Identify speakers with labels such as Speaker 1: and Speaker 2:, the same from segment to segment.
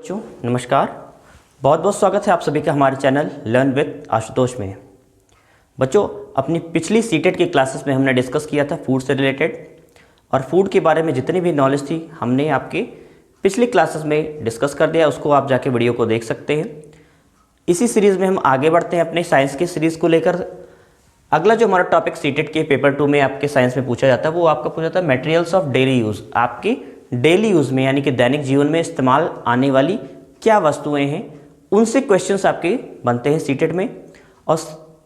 Speaker 1: बच्चों नमस्कार, बहुत बहुत स्वागत है आप सभी का हमारे चैनल लर्न विद आशुतोष में। बच्चों अपनी पिछली सीटेट की क्लासेस में हमने डिस्कस किया था फूड से रिलेटेड, और फूड के बारे में जितनी भी नॉलेज थी हमने आपके पिछली क्लासेस में डिस्कस कर दिया। उसको आप जाके वीडियो को देख सकते हैं। इसी सीरीज़ में हम आगे बढ़ते हैं अपने साइंस की सीरीज़ को लेकर। अगला जो हमारा टॉपिक सीटेट के पेपर 2 में आपके साइंस में पूछा जाता है वो आपका पूछा जाता है मटेरियल्स ऑफ डेली यूज़। आपके डेली यूज़ में यानी कि दैनिक जीवन में इस्तेमाल आने वाली क्या वस्तुएं हैं, उनसे क्वेश्चंस आपके बनते हैं सीटेट में। और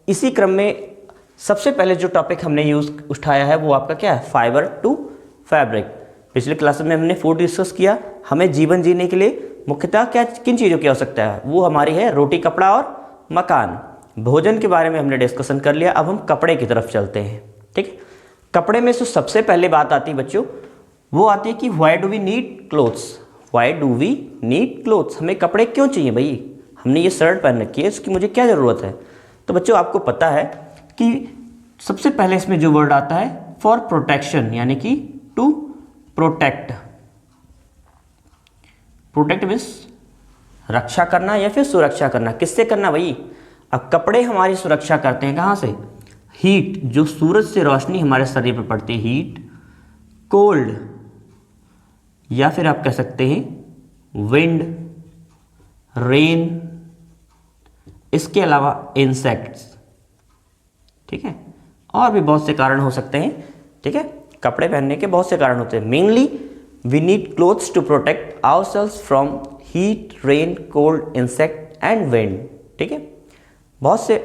Speaker 1: इसी क्रम में सबसे पहले जो टॉपिक हमने यूज़ उठाया है वो आपका क्या है, फाइबर टू फैब्रिक। पिछले क्लास में हमने फूड डिस्कस किया। हमें जीवन जीने के लिए मुख्यतः किन चीज़ों की आवश्यकता है, वो हमारी है रोटी, कपड़ा और मकान। भोजन के बारे में हमने डिस्कशन कर लिया। अब हम कपड़े की तरफ चलते हैं। ठीक है, कपड़े में सबसे पहले बात आती है बच्चों, वो आती है कि why do we need clothes. Why do we need clothes, हमें कपड़े क्यों चाहिए भाई, हमने ये शर्ट पहन रखी है, इसकी मुझे क्या ज़रूरत है। तो बच्चों आपको पता है कि सबसे पहले इसमें जो वर्ड आता है फॉर प्रोटेक्शन, यानी कि टू प्रोटेक्ट। प्रोटेक्ट मीन्स रक्षा करना या फिर सुरक्षा करना। किससे करना भाई, अब कपड़े हमारी सुरक्षा करते हैं कहाँ से, हीट, जो सूरज से रोशनी हमारे शरीर पर पड़ती है, हीट, कोल्ड, या फिर आप कह सकते हैं विंड, रेन, इसके अलावा इंसेक्ट्स। ठीक है, और भी बहुत से कारण हो सकते हैं। ठीक है, कपड़े पहनने के बहुत से कारण होते हैं। Mainly we need clothes to protect ourselves from heat, rain, cold, insect and wind. ठीक है, बहुत से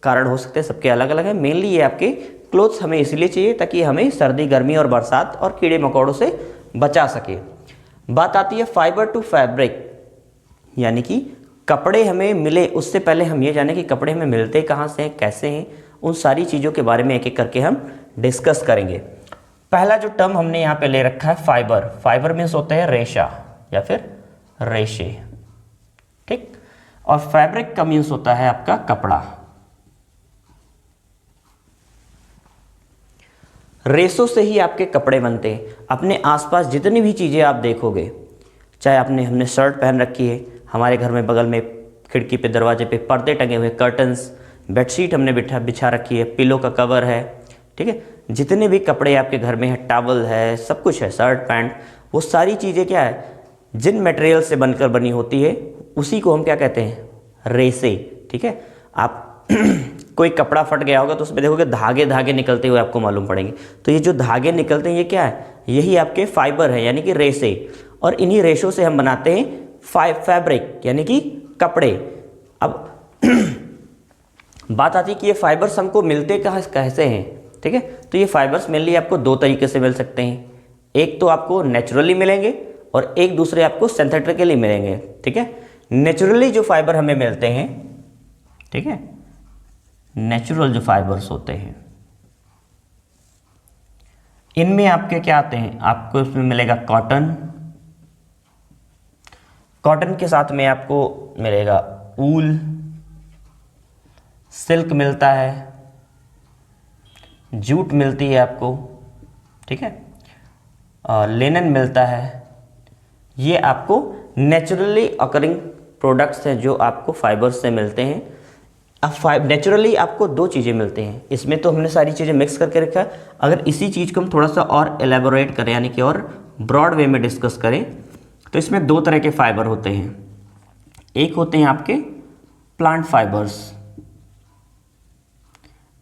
Speaker 1: कारण हो सकते हैं, सबके अलग अलग हैं। मेनली ये आपके क्लोथ्स हमें इसलिए चाहिए ताकि हमें सर्दी, गर्मी और बरसात और कीड़े मकोड़ों से बचा सके। बात आती है फाइबर टू फैब्रिक, यानी कि कपड़े हमें मिले उससे पहले हम ये जाने कि कपड़े हमें मिलते कहाँ से हैं, कैसे हैं, उन सारी चीज़ों के बारे में एक एक करके हम डिस्कस करेंगे। पहला जो टर्म हमने यहाँ पे ले रखा है फाइबर। फाइबर मीन्स होता है रेशा या फिर रेशे। ठीक, और फैब्रिक का मीन्स होता है आपका कपड़ा। रेशों से ही आपके कपड़े बनते हैं। अपने आसपास जितनी भी चीज़ें आप देखोगे, चाहे हमने शर्ट पहन रखी है, हमारे घर में बगल में खिड़की पे, दरवाजे पे पर्दे टंगे हुए, कर्टन्स, बेडशीट हमने बिछा रखी है, पिलो का कवर है। ठीक है, जितने भी कपड़े आपके घर में है, टॉवल है, सब कुछ है, शर्ट पैंट, वो सारी चीज़ें क्या है, जिन मटेरियल से बनकर बनी होती है उसी को हम क्या कहते हैं, रेसे। ठीक है, आप कोई कपड़ा फट गया होगा तो उसमें देखोगे धागे धागे निकलते हुए आपको मालूम पड़ेंगे। तो ये जो धागे निकलते हैं ये क्या है, यही आपके फाइबर है, यानी कि रेसे। और इन्हीं रेशों से हम बनाते हैं फैब्रिक, यानी कि कपड़े। अब बात आती है कि ये फाइबर्स हमको मिलते कैसे हैं। ठीक है, तो ये फाइबर्स मेनली आपको दो तरीके से मिल सकते हैं। एक तो आपको नेचुरली मिलेंगे और एक दूसरे आपको सिंथेटिकली मिलेंगे। ठीक है, नेचुरली जो फाइबर हमें मिलते हैं, ठीक है, नेचुरल जो फाइबर्स होते हैं, इनमें आपके क्या आते हैं, आपको इसमें मिलेगा कॉटन, कॉटन के साथ में आपको मिलेगा ऊल, सिल्क मिलता है, जूट मिलती है आपको, ठीक है, लिनन मिलता है। ये आपको नेचुरली अकरिंग प्रोडक्ट्स हैं जो आपको फाइबर्स से मिलते हैं। अब नेचुरली आपको दो चीज़ें मिलते हैं, इसमें तो हमने सारी चीज़ें मिक्स करके रखा है। अगर इसी चीज़ को हम थोड़ा सा और एलेबोरेट करें, यानी कि और ब्रॉड वे में डिस्कस करें, तो इसमें दो तरह के फाइबर होते हैं। एक होते हैं आपके प्लांट फाइबर्स,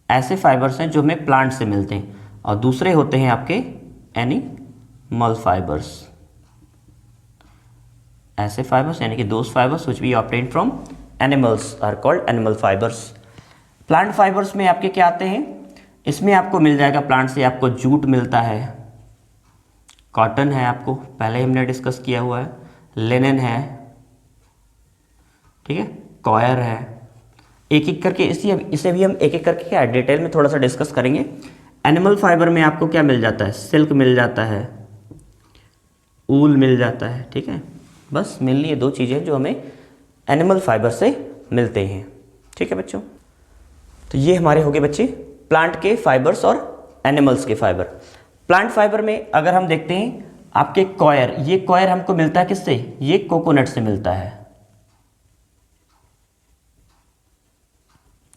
Speaker 1: ऐसे फाइबर्स हैं जो हमें प्लांट से मिलते हैं, और दूसरे होते हैं आपके एनिमल फाइबर्स। ऐसे फाइबर्स यानी कि those fibres which we obtain from animals are called animal fibres. Plant fibres में आपके क्या आते हैं, इसमें आपको मिल जाएगा प्लांट से आपको जूट मिलता है, कॉटन है, आपको पहले ही हमने डिस्कस किया हुआ है, लिनन है, ठीक है, कॉयर है। एक एक करके इसे भी हम एक एक करके क्या डिटेल में थोड़ा सा डिस्कस करेंगे। एनिमल फाइबर में आपको क्या मिल जाता है, सिल्क मिल जाता है, ऊल मिल जाता है। ठीक है, बस मेनली ये दो चीज़ें जो हमें एनिमल फाइबर से मिलते हैं। ठीक है बच्चों, तो ये हमारे हो गए बच्चे प्लांट के फाइबर्स और एनिमल्स के फाइबर। प्लांट फाइबर में अगर हम देखते हैं आपके कॉयर, ये कॉयर हमको मिलता है किससे? ये कोकोनट से मिलता है,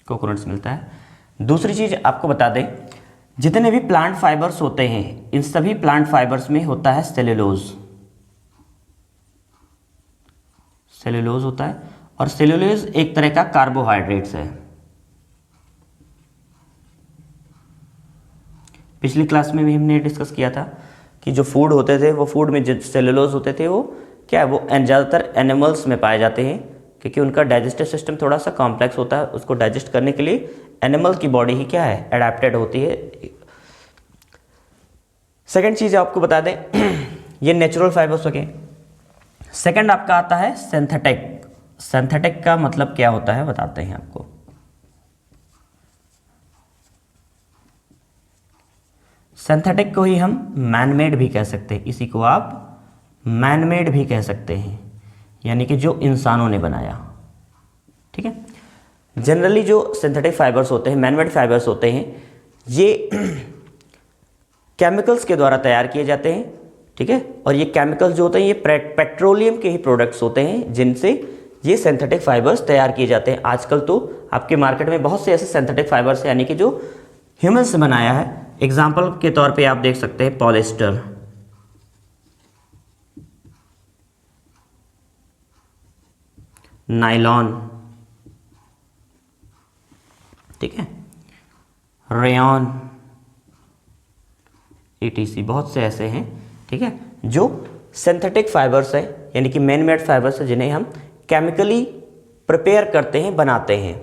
Speaker 1: कोकोनट से मिलता है। दूसरी चीज आपको बता दें, जितने भी प्लांट फाइबर्स होते हैं इन सभी प्लांट फाइबर्स में होता है सेल्यूलोज, सेल्यूलोज होता है, और सेल्यूलोज एक तरह का कार्बोहाइड्रेट्स है। पिछली क्लास में भी हमने डिस्कस किया था कि जो फूड होते थे वो फूड में जो सेल्यूलोज होते थे वो क्या है, वो ज़्यादातर एनिमल्स में पाए जाते हैं, क्योंकि उनका डाइजेस्टिव सिस्टम थोड़ा सा कॉम्प्लेक्स होता है, उसको डाइजेस्ट करने के लिए एनिमल की बॉडी ही क्या है, एडेप्टेड होती है। सेकंड चीज़ आपको बता दें, ये नेचुरल फाइबर्स हो गए। सेकंड आपका आता है सिंथेटिक। सिंथेटिक का मतलब क्या होता है बताते हैं आपको। सिंथेटिक को ही हम मैनमेड भी कह सकते हैं, इसी को आप मैनमेड भी कह सकते हैं, यानी कि जो इंसानों ने बनाया। ठीक है, जनरली जो सिंथेटिक फाइबर्स होते हैं, मैनमेड फाइबर्स होते हैं, ये केमिकल्स के द्वारा तैयार किए जाते हैं। ठीक है, और ये केमिकल्स जो होते हैं ये पेट्रोलियम के ही प्रोडक्ट्स होते हैं जिनसे ये सिंथेटिक फाइबर्स तैयार किए जाते हैं। आजकल तो आपके मार्केट में बहुत से ऐसे सिंथेटिक फाइबर्स हैं, यानी कि जो ह्यूमन से बनाया है। एग्जाम्पल के तौर पे आप देख सकते हैं पॉलिएस्टर, नायलॉन, ठीक है, रेयॉन, ETC, बहुत से ऐसे हैं। ठीक है, जो सिंथेटिक फाइबर्स है, यानी कि मैन मेड फाइबर्स है, जिन्हें हम केमिकली प्रिपेयर करते हैं, बनाते हैं।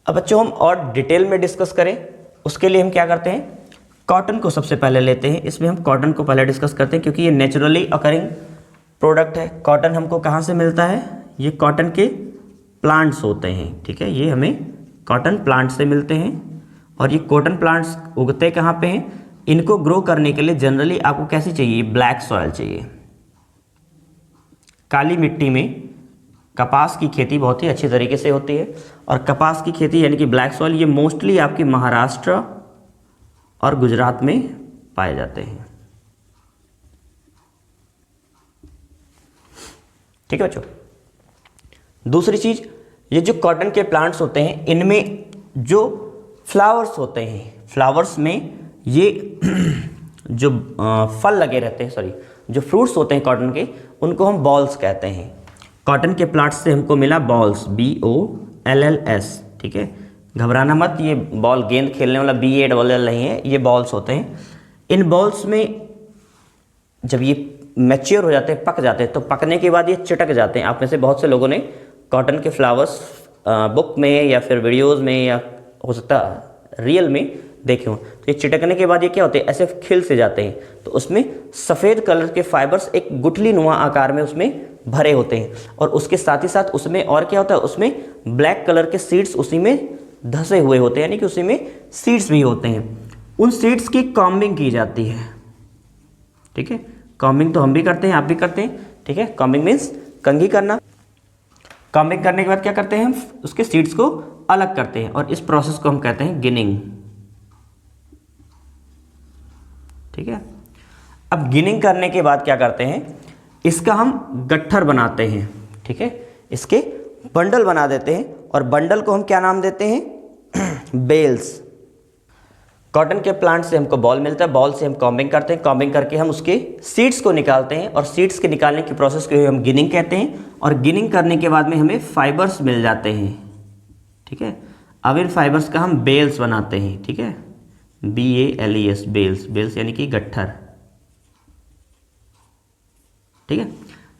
Speaker 1: अब बच्चों हम और डिटेल में डिस्कस करें, उसके लिए हम क्या करते हैं, कॉटन को सबसे पहले लेते हैं। इसमें हम कॉटन को पहले डिस्कस करते हैं, क्योंकि ये नेचुरली अकरिंग प्रोडक्ट है। कॉटन हमको कहाँ से मिलता है? ये कॉटन के प्लांट्स होते हैं। ठीक है, ये हमें कॉटन प्लांट से मिलते हैं, और ये कॉटन प्लांट्स उगते कहाँ पे हैं? इनको ग्रो करने के लिए जनरली आपको कैसी चाहिए? ब्लैक सॉइल चाहिए। काली मिट्टी में कपास की खेती बहुत ही अच्छी तरीके से होती है, और कपास की खेती यानी कि ब्लैक सॉइल, ये मोस्टली आपके महाराष्ट्र और गुजरात में पाए जाते हैं। ठीक है बच्चों, दूसरी चीज, ये जो कॉटन के प्लांट्स होते हैं इनमें जो फ्लावर्स होते हैं, फ्लावर्स में ये जो फल लगे रहते हैं, सॉरी, जो फ्रूट्स होते हैं कॉटन के, उनको हम बॉल्स कहते हैं। कॉटन के प्लांट्स से हमको मिला बॉल्स, BOLLS। ठीक है, घबराना मत, ये बॉल गेंद खेलने वाला BALL नहीं है, ये बॉल्स होते हैं। इन बॉल्स में जब ये मैच्योर हो जाते हैं, पक जाते हैं, तो पकने के बाद ये चिटक जाते हैं। आप में से बहुत से लोगों ने कॉटन के फ्लावर्स बुक में या फिर वीडियोज़ में या हो सकता रियल में देखे हों। तो ये चिटकने के बाद ये क्या होते हैं, ऐसे खिल से जाते हैं, तो उसमें सफ़ेद कलर के फाइबर्स एक गुठली नुमा आकार में उसमें भरे होते हैं, और उसके साथ ही साथ उसमें और क्या होता है, उसमें ब्लैक कलर के सीड्स उसी में धसे हुए होते हैं, यानी कि उसी में सीड्स भी होते हैं। उन सीड्स की कॉम्बिंग की जाती है। ठीक है, कॉम्बिंग तो हम भी करते हैं, आप भी करते हैं। ठीक है, कॉम्बिंग मीन्स कंघी करना। कॉम्बिंग करने के बाद क्या करते हैं, हम उसके सीड्स को अलग करते हैं, और इस प्रोसेस को हम कहते हैं गिनिंग। ठीक है, अब गिनिंग करने के बाद क्या करते हैं, इसका हम गट्ठर बनाते हैं। ठीक है, इसके बंडल बना देते हैं, और बंडल को हम क्या नाम देते हैं? बेल्स। कॉटन के प्लांट से हमको बॉल मिलता है, बॉल से हम कॉम्बिंग करते हैं, कॉम्बिंग करके हम उसके सीड्स को निकालते हैं, और सीड्स के निकालने की प्रोसेस को हम गिनिंग कहते हैं। और गिनिंग करने के बाद में हमें फाइबर्स मिल जाते हैं। ठीक है, अब इन फाइबर्स का हम बेल्स बनाते हैं। ठीक है, BALES, बेल्स, बेल्स यानी कि गट्ठर। ठीक है,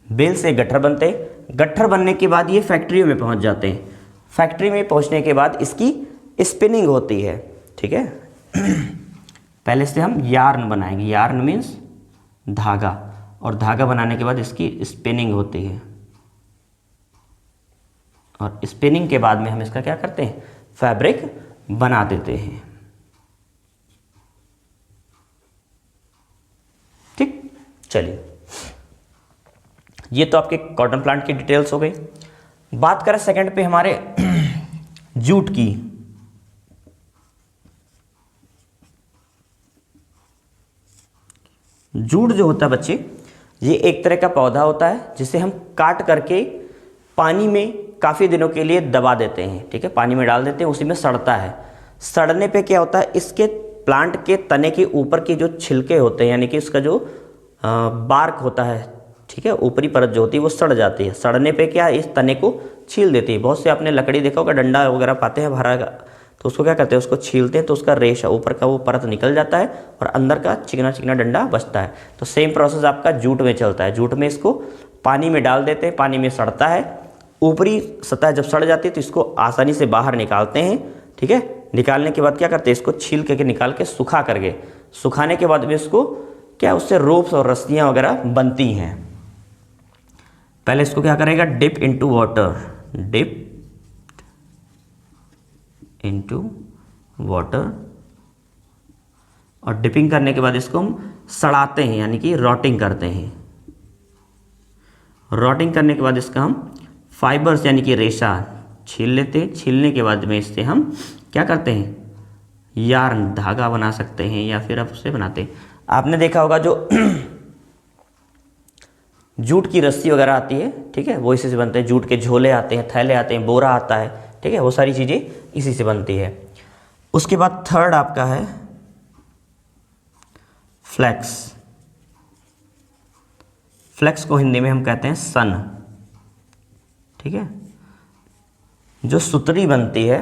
Speaker 1: बेल से गट्ठर बनते हैं। गट्ठर बनने के बाद ये फैक्ट्रियों में पहुंच जाते हैं। फैक्ट्री में पहुंचने के बाद इसकी स्पिनिंग होती है। ठीक है, पहले से हम यार्न बनाएंगे, यार्न मीन्स धागा, और धागा बनाने के बाद इसकी स्पिनिंग होती है, और स्पिनिंग के बाद में हम इसका क्या करते हैं, फैब्रिक बना देते हैं। ठीक, चलिए, ये तो आपके कॉटन प्लांट की डिटेल्स हो गई। बात करें सेकंड पे हमारे जूट की। जूट जो होता है बच्चे, ये एक तरह का पौधा होता है जिसे हम काट करके पानी में काफ़ी दिनों के लिए दबा देते हैं, ठीक है, पानी में डाल देते हैं, उसी में सड़ता है। सड़ने पे क्या होता है, इसके प्लांट के तने के ऊपर के जो छिलके होते हैं, यानी कि इसका जो बार्क होता है, ठीक है, ऊपरी परत जो होती है वो सड़ जाती है। सड़ने पे क्या है, इस तने को छील देती है। बहुत से आपने लकड़ी देखा होगा, डंडा वगैरह पाते हैं भरा, तो उसको क्या करते हैं, उसको छीलते हैं तो उसका रेशा ऊपर का वो परत निकल जाता है और अंदर का चिकना चिकना डंडा बचता है। तो सेम प्रोसेस आपका जूट में चलता है। जूट में इसको पानी में डाल देते हैं, पानी में सड़ता है, ऊपरी सतह जब सड़ जाती है तो इसको आसानी से बाहर निकालते हैं, ठीक है। निकालने के बाद क्या करते हैं, इसको छील के निकाल के सुखा करके, सुखाने के बाद में इसको क्या, उससे रोप्स और रस्सियाँ वगैरह बनती हैं। पहले इसको क्या करेगा, dip into water, dip into water, और डिपिंग करने के बाद इसको हम सड़ाते हैं, यानी कि रॉटिंग करते हैं। रॉटिंग करने के बाद इसका हम फाइबर्स यानी कि रेशा छील लेते हैं। छीलने के बाद में इससे हम क्या करते हैं, यार्न धागा बना सकते हैं, या फिर आप उससे बनाते हैं। आपने देखा होगा जो जूट की रस्सी वगैरह आती है, ठीक है, वो इसी से बनते हैं। जूट के झोले आते हैं, थैले आते हैं, बोरा आता है, ठीक है, वो सारी चीज़ें इसी से बनती है। उसके बाद थर्ड आपका है फ्लैक्स। फ्लैक्स को हिंदी में हम कहते हैं सन, ठीक है। जो सुतरी बनती है,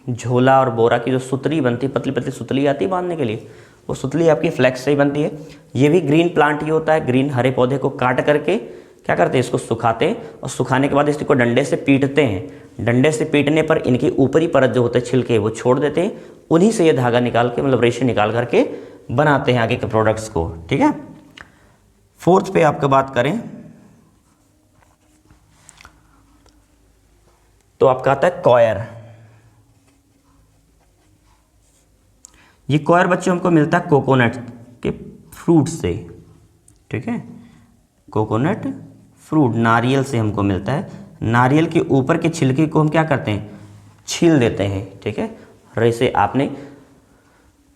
Speaker 1: झोला और बोरा की जो सुतरी बनती है, पतली पतली सुतली आती है बांधने के लिए, वो सुतली आपकी फ्लैक्स से ही बनती है। ये भी ग्रीन प्लांट ही होता है। ग्रीन हरे पौधे को काट करके क्या करते हैं, इसको सुखाते हैं, और सुखाने के बाद इसको डंडे से पीटते हैं। डंडे से पीटने पर इनकी ऊपरी परत जो होते हैं छिलके, वो छोड़ देते हैं। उन्हीं से ये धागा निकाल के, मतलब रेशे निकाल करके बनाते हैं आगे के प्रोडक्ट्स को, ठीक है। फोर्थ पे आपका बात करें तो आपका आता है कॉयर। ये कॉयर बच्चों हमको मिलता है कोकोनट के फ्रूट से, ठीक है। कोकोनट फ्रूट नारियल से हमको मिलता है। नारियल के ऊपर के छिलके को हम क्या करते हैं, छील देते हैं, ठीक है। जैसे आपने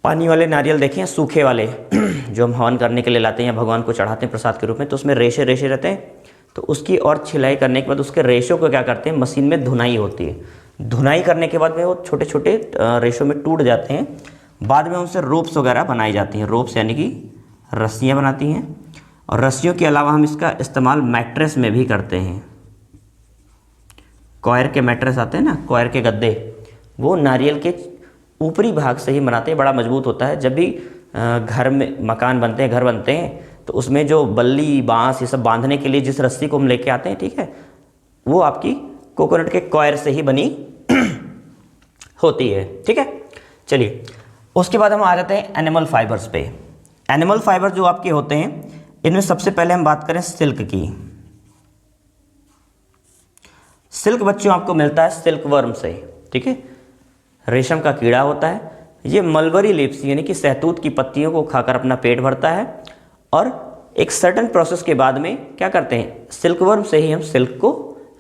Speaker 1: पानी वाले नारियल देखे हैं, सूखे वाले जो हम हवन करने के लिए लाते हैं या भगवान को चढ़ाते हैं प्रसाद के रूप में, तो उसमें रेशे रेशे रहते हैं। तो उसकी और छिलाई करने के बाद उसके रेशों को क्या करते हैं, मशीन में धुनाई होती है। धुनाई करने के बाद में वो छोटे छोटे रेशों में टूट जाते हैं। बाद में उनसे रोप्स वगैरह बनाई जाती हैं। रोप्स यानी कि रस्सियाँ बनाती हैं। और रस्सियों के अलावा हम इसका इस्तेमाल मैट्रेस में भी करते हैं। कॉयर के मैट्रेस आते हैं ना, कॉयर के गद्दे, वो नारियल के ऊपरी भाग से ही बनाते हैं। बड़ा मजबूत होता है। जब भी घर में मकान बनते हैं, घर बनते हैं, तो उसमें जो बल्ली, बांस, ये सब बांधने के लिए जिस रस्सी को हम लेके आते हैं, ठीक है, वो आपकी कोकोनट के कॉयर से ही बनी होती है, ठीक है। चलिए, उसके बाद हम आ जाते हैं एनिमल फाइबर्स पे। एनिमल फाइबर जो आपके होते हैं, इनमें सबसे पहले हम बात करें सिल्क की। सिल्क बच्चों आपको मिलता है सिल्क वर्म से, ठीक है। रेशम का कीड़ा होता है। ये मलबरी लीव्स यानी कि सहतूत की पत्तियों को खाकर अपना पेट भरता है, और एक सर्टेन प्रोसेस के बाद में क्या करते हैं, सिल्क वर्म से ही हम सिल्क को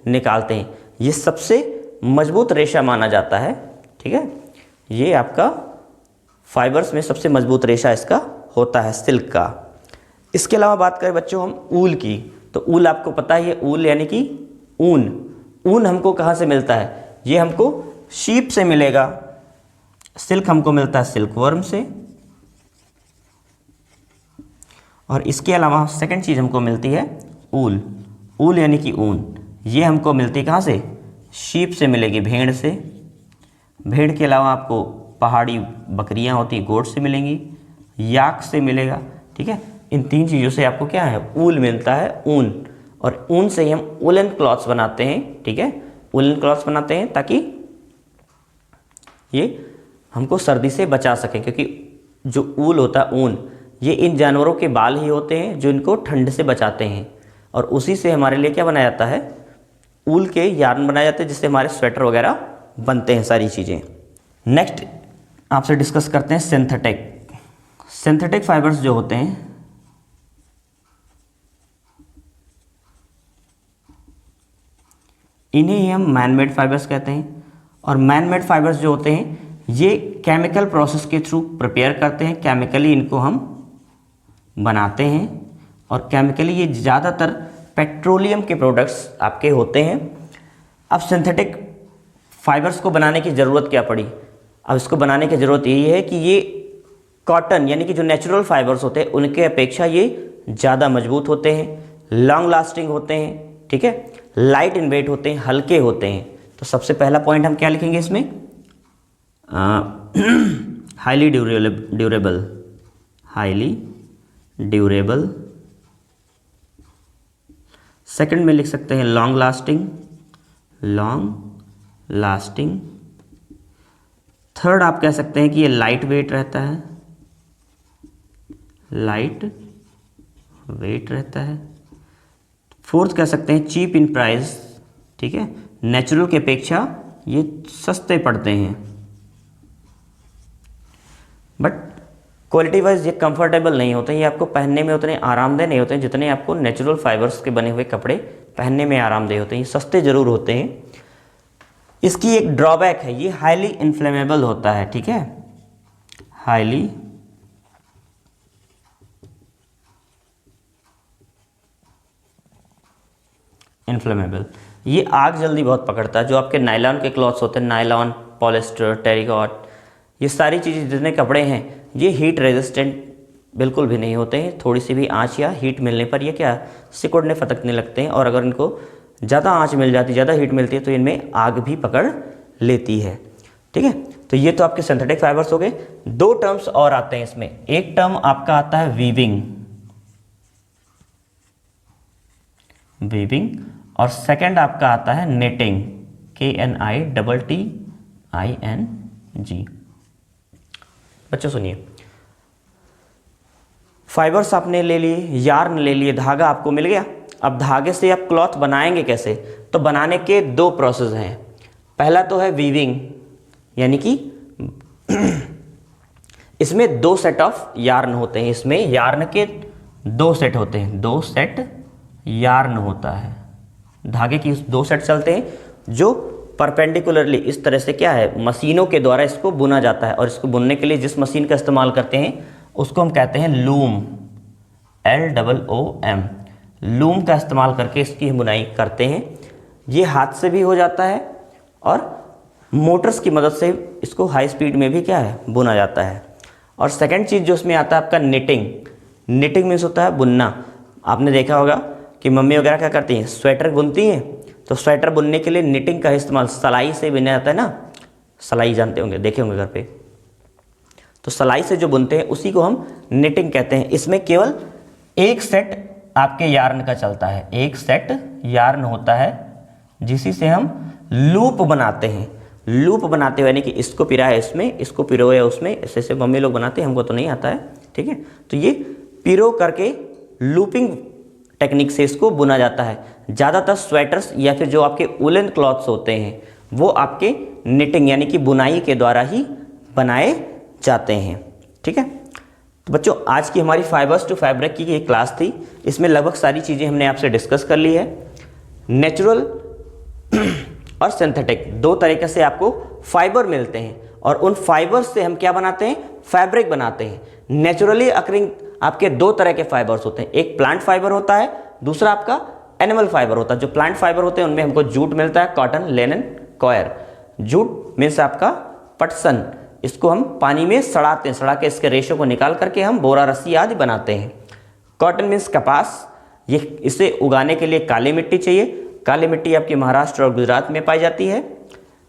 Speaker 1: निकालते हैं। ये सबसे मजबूत रेशा माना जाता है, ठीक है। ये आपका फाइबर्स में सबसे मजबूत रेशा इसका होता है, सिल्क का। इसके अलावा बात करें बच्चों हम ऊल की, तो ऊल आपको पता ही है, ऊल यानी कि ऊन। ऊन हमको कहाँ से मिलता है, ये हमको शीप से मिलेगा। सिल्क हमको मिलता है सिल्क वर्म से। और इसके अलावा सेकंड चीज़ हमको मिलती है ऊल। ऊल यानी कि ऊन, ये हमको मिलती है कहाँ से, शीप से मिलेगी, भेड़ से। भेड़ के अलावा आपको पहाड़ी बकरियां होती, गोट से मिलेंगी, याक से मिलेगा, ठीक है। इन तीन चीज़ों से आपको क्या है, ऊल मिलता है, ऊन। और ऊन से ही हम वुलन क्लॉथ्स बनाते हैं, ठीक है। वुलन क्लॉथ्स बनाते हैं ताकि ये हमको सर्दी से बचा सके, क्योंकि जो ऊल होता है, ऊन, ये इन जानवरों के बाल ही होते हैं जो इनको ठंड से बचाते हैं। और उसी से हमारे लिए क्या बनाया जाता है, ऊल के यार्न बनाए जाते हैं, जिससे हमारे स्वेटर वगैरह बनते हैं, सारी चीज़ें। नेक्स्ट आपसे डिस्कस करते हैं सिंथेटिक। सिंथेटिक फाइबर्स जो होते हैं, इन्हें ही हम मैन मेड फाइबर्स कहते हैं। और मैन मेड फाइबर्स जो होते हैं, ये केमिकल प्रोसेस के थ्रू प्रिपेयर करते हैं। केमिकली इनको हम बनाते हैं और केमिकली ये ज़्यादातर पेट्रोलियम के प्रोडक्ट्स आपके होते हैं। अब सिंथेटिक फाइबर्स को बनाने की ज़रूरत क्या पड़ी? अब इसको बनाने की ज़रूरत यही है कि ये कॉटन यानी कि जो नेचुरल फाइबर्स होते हैं उनके अपेक्षा ये ज़्यादा मजबूत होते हैं, लॉन्ग लास्टिंग होते हैं, ठीक है, लाइट इन वेट होते हैं, हल्के होते हैं। तो सबसे पहला पॉइंट हम क्या लिखेंगे इसमें? Highly durable, highly durable. Second में लिख सकते हैं long lasting, long lasting. Third आप कह सकते हैं कि ये लाइट वेट रहता है, लाइट वेट रहता है। फोर्थ कह सकते हैं चीप इन प्राइस, ठीक है, नेचुरल की अपेक्षा ये सस्ते पड़ते हैं, बट क्वालिटी वाइज ये कंफर्टेबल नहीं होते, ये आपको पहनने में उतने आरामदेह नहीं होते हैं जितने आपको नेचुरल फाइबर्स के बने हुए कपड़े पहनने में आरामदेह होते हैं। ये सस्ते ज़रूर होते हैं। इसकी एक ड्रॉबैक है, ये हाईली इन्फ्लेमेबल होता है, ठीक है, हाईली इन्फ्लेमेबल। ये आग जल्दी बहुत पकड़ता है। जो आपके नायलॉन के क्लॉथ्स होते हैं, नायलॉन, पॉलिस्टर, टेरिकॉट, ये सारी चीज़ें जितने कपड़े हैं ये हीट रेजिस्टेंट बिल्कुल भी नहीं होते हैं। थोड़ी सी भी आंच या हीट मिलने पर ये क्या सिकुड़ने फटकने लगते हैं, और अगर इनको ज़्यादा आंच मिल जाती है, ज़्यादा हीट मिलती है तो इनमें आग भी पकड़ लेती है, ठीक है। तो ये तो आपके सिंथेटिक फाइबर्स हो गए। दो टर्म्स और आते हैं इसमें। एक टर्म आपका आता है वीविंग, वीविंग, और सेकंड आपका आता है नेटिंग, KNITTING। बच्चों सुनिए, फाइबर्स आपने ले लिए, यार्न ले लिए, धागा आपको मिल गया। अब धागे से आप क्लॉथ बनाएंगे कैसे? तो बनाने के दो प्रोसेस हैं। पहला तो है वीविंग, यानी कि इसमें दो सेट ऑफ यार्न होते हैं। इसमें यार्न के दो सेट होते हैं, दो सेट यार्न होता है। धागे की दो सेट चलते हैं जो परपेंडिकुलरली इस तरह से क्या है, मशीनों के द्वारा इसको बुना जाता है। और इसको बुनने के लिए जिस मशीन का इस्तेमाल करते हैं उसको हम कहते हैं लूम, LOOM। लूम का इस्तेमाल करके इसकी बुनाई करते हैं। ये हाथ से भी हो जाता है और मोटर्स की मदद से इसको हाई स्पीड में भी क्या है, बुना जाता है। और सेकंड चीज़ जो इसमें आता है आपका निटिंग। निटिंग मीन्स होता है बुनना। आपने देखा होगा कि मम्मी वगैरह क्या करती हैं, स्वेटर बुनती हैं, तो स्वेटर बुनने के लिए निटिंग का इस्तेमाल सलाई से बुना जाता है ना। सलाई जानते होंगे, देखे होंगे घर पे। तो सलाई से जो बुनते हैं उसी को हम निटिंग कहते हैं। इसमें केवल एक सेट आपके यार्न का चलता है, एक सेट यार्न होता है जिसी से हम लूप बनाते हैं। लूप बनाते हुए यानी कि इसको पिराया इसमें, इसको पिरोया उसमें, ऐसे ऐसे मम्मी लोग बनाते हैं, हमको तो नहीं आता है, ठीक है। तो ये पिरो करके लूपिंग टेक्निक से इसको बुना जाता है। ज़्यादातर स्वेटर्स या फिर जो आपके वुलन क्लॉथ्स होते हैं वो आपके निटिंग यानी कि बुनाई के द्वारा ही बनाए जाते हैं, ठीक है। तो बच्चों आज की हमारी फाइबर्स टू फैब्रिक की ये क्लास थी। इसमें लगभग सारी चीज़ें हमने आपसे डिस्कस कर ली है। नेचुरल और सिंथेटिक दो तरीके से आपको फाइबर मिलते हैं और उन फाइबर्स से हम क्या बनाते हैं, फैब्रिक बनाते हैं। नेचुरली अकरिंग आपके दो तरह के फाइबर्स होते हैं, एक प्लांट फाइबर होता है, दूसरा आपका एनिमल फाइबर होता है। जो प्लांट फाइबर होते हैं उनमें हमको जूट मिलता है, cotton, Lenin, coir. Jute means आपका पटसन, इसको हम पानी में सड़ाते हैं, सड़ा के इसके रेशों को निकाल करके हम बोरा, रस्सी आदि बनाते हैं। कॉटन मीन्स कपास, ये इसे उगाने के लिए काली मिट्टी चाहिए। काली मिट्टी आपके महाराष्ट्र और गुजरात में पाई जाती है।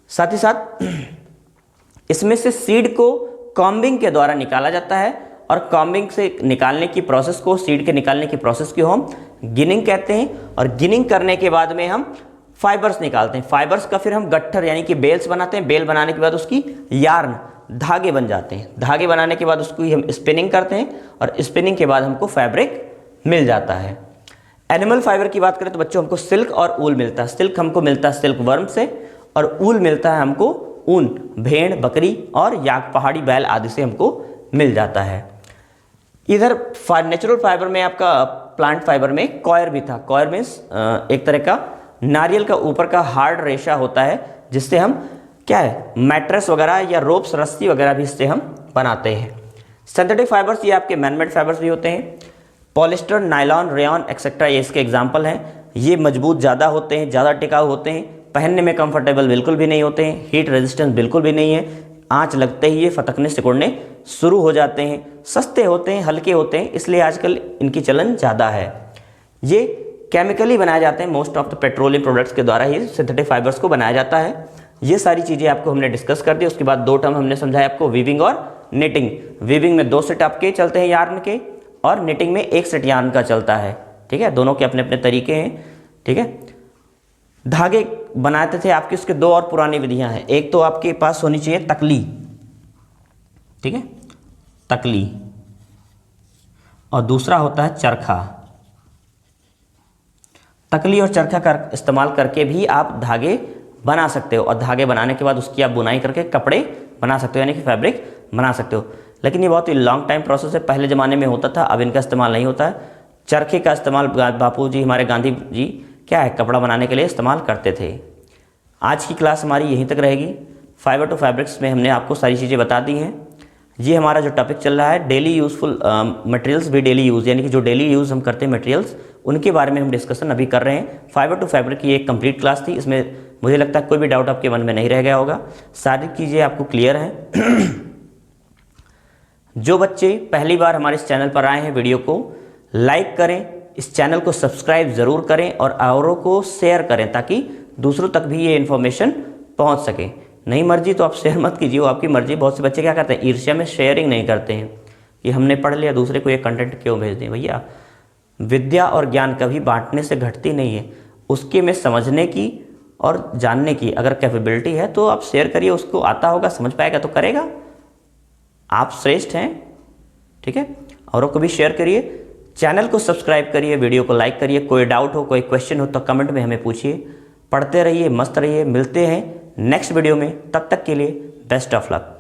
Speaker 1: साथ ही साथ इसमें से सीड को कॉम्बिंग के द्वारा निकाला जाता है और कॉम्बिंग से निकालने की प्रोसेस को, सीड के निकालने की प्रोसेस को हम गिनिंग कहते हैं। और गिनिंग करने के बाद में हम फाइबर्स निकालते हैं। फाइबर्स का फिर हम गट्ठर यानी कि बेल्स बनाते हैं। बेल बनाने के बाद उसकी यार्न, धागे बन जाते हैं। धागे बनाने के बाद उसको हम स्पिनिंग करते हैं और स्पिनिंग के बाद हमको फैब्रिक मिल जाता है। एनिमल फाइबर की बात करें तो बच्चों हमको सिल्क और ऊल मिलता है। सिल्क हमको मिलता है सिल्क वर्म से और ऊल मिलता है हमको ऊन, भेड़, बकरी और याक, पहाड़ी बैल आदि से हमको मिल जाता है। इधर नेचुरल फाइबर में आपका प्लांट फाइबर में कॉयर भी था। कॉयर मीन्स एक तरह का नारियल का ऊपर का हार्ड रेशा होता है जिससे हम क्या है, मैट्रेस वगैरह या रोप्स, रस्सी वगैरह भी इससे हम बनाते हैं। सिंथेटिक फाइबर्स ये आपके मैनमेड फाइबर्स भी होते हैं। पॉलिस्टर, नायलॉन, रेयॉन एक्सेट्रा ये इसके एग्जाम्पल हैं। ये मजबूत ज़्यादा होते हैं, ज़्यादा टिकाऊ होते हैं, पहनने में कंफर्टेबल बिल्कुल भी नहीं होते हैं, हीट रेजिस्टेंस बिल्कुल भी नहीं है, आंच लगते ही ये फटकने सिकुड़ने शुरू हो जाते हैं, सस्ते होते हैं, हल्के होते हैं, इसलिए आजकल इनकी चलन ज़्यादा है। ये केमिकली बनाए जाते हैं, most of the petroleum products के द्वारा ही सिंथेटिक फाइबर्स को बनाया जाता है। ये सारी चीज़ें आपको हमने डिस्कस कर दी। उसके बाद 2 टर्म हमने समझाया आपको, वीविंग और निटिंग। वीविंग में 2 सेट आपके चलते हैं यार्न के, और निटिंग में 1 सेट यार्न का चलता है। ठीक है, दोनों के अपने अपने तरीके हैं। ठीक है, धागे बनाते थे आपके, उसके 2 और पुरानी विधियां हैं। एक तो आपके पास होनी चाहिए तकली, ठीक है, तकली, और दूसरा होता है चरखा। तकली और चरखा का इस्तेमाल करके भी आप धागे बना सकते हो, और धागे बनाने के बाद उसकी आप बुनाई करके कपड़े बना सकते हो, यानी कि फैब्रिक बना सकते हो। लेकिन ये बहुत ही लॉन्ग टाइम प्रोसेस है, पहले ज़माने में होता था, अब इनका इस्तेमाल नहीं होता है। चरखे का इस्तेमाल बापू जी, हमारे गांधी जी क्या है, कपड़ा बनाने के लिए इस्तेमाल करते थे। आज की क्लास हमारी यहीं तक रहेगी। फाइबर टू फैब्रिक्स में हमने आपको सारी चीज़ें बता दी हैं। ये हमारा जो टॉपिक चल रहा है, डेली यूज़फुल मटेरियल्स भी डेली यूज़, यानी कि जो डेली यूज़ हम करते हैं मटेरियल्स, उनके बारे में हम डिस्कशन अभी कर रहे हैं। फाइबर टू फैब्रिक की एक कंप्लीट क्लास थी, इसमें मुझे लगता है कोई भी डाउट आपके मन में नहीं रह गया होगा, सारी चीज़ें आपको क्लियर हैं। जो बच्चे पहली बार हमारे इस चैनल पर आए हैं, वीडियो को लाइक करें, इस चैनल को सब्सक्राइब ज़रूर करें और औरों को शेयर करें, ताकि दूसरों तक भी ये इन्फॉर्मेशन पहुंच सके। नहीं मर्जी तो आप शेयर मत कीजिए, वो आपकी मर्जी। बहुत से बच्चे क्या करते हैं, ईर्ष्या में शेयरिंग नहीं करते हैं कि हमने पढ़ लिया, दूसरे को ये कंटेंट क्यों भेज दें। भैया, विद्या और ज्ञान कभी बांटने से घटती नहीं है, उसके में समझने की और जानने की अगर कैपेबिलिटी है तो आप शेयर करिए, उसको आता होगा, समझ पाएगा तो करेगा। आप श्रेष्ठ हैं। ठीक है, औरों को भी शेयर करिए, चैनल को सब्सक्राइब करिए, वीडियो को लाइक करिए। कोई डाउट हो, कोई क्वेश्चन हो तो कमेंट में हमें पूछिए। पढ़ते रहिए, मस्त रहिए। मिलते हैं नेक्स्ट वीडियो में, तब तक के लिए बेस्ट ऑफ लक।